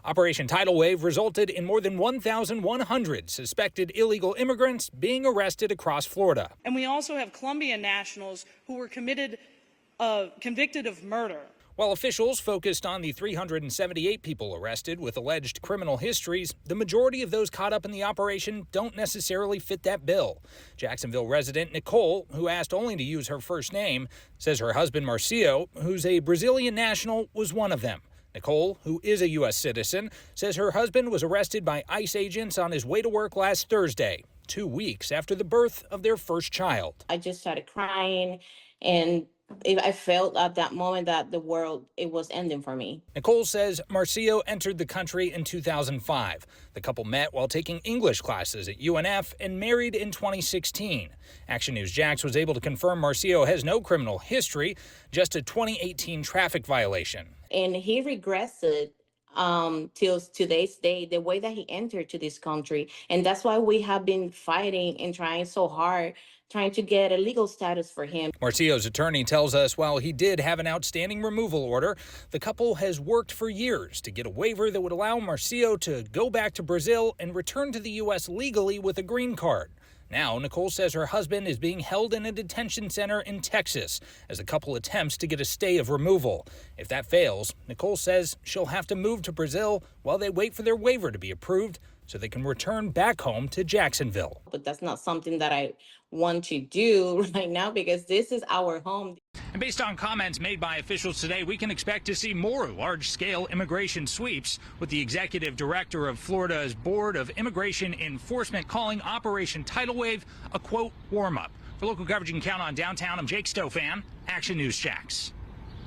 Operation Tidal Wave resulted in more than 1,100 suspected illegal immigrants being arrested across Florida. And we also have Colombian nationals who were convicted of murder. While officials focused on the 378 people arrested with alleged criminal histories, the majority of those caught up in the operation don't necessarily fit that bill. Jacksonville resident Nicole, who asked only to use her first name, says her husband Marcio, who's a Brazilian national, was one of them. Nicole, who is a U.S. citizen, says her husband was arrested by ICE agents on his way to work last Thursday, 2 weeks after the birth of their first child. I just started crying, and I felt at that moment that the world, it was ending for me. Nicole says Marcio entered the country in 2005. The couple met while taking English classes at UNF and married in 2016. Action News Jax was able to confirm Marcio has no criminal history, just a 2018 traffic violation. And he regrets it till today's day, the way that he entered to this country. And that's why we have been fighting and trying so hard, trying to get a legal status for him. Marcio's attorney tells us while he did have an outstanding removal order, the couple has worked for years to get a waiver that would allow Marcio to go back to Brazil and return to the U.S. legally with a green card. Now, Nicole says her husband is being held in a detention center in Texas as the couple attempts to get a stay of removal. If that fails, Nicole says she'll have to move to Brazil while they wait for their waiver to be approved so they can return back home to Jacksonville. But that's not something that I want to do right now because this is our home. And based on comments made by officials today, we can expect to see more large-scale immigration sweeps, with the executive director of Florida's Board of Immigration Enforcement calling Operation Tidal Wave a, quote, warm-up. For local coverage you can count on downtown, I'm Jake Stofan, Action News Jax.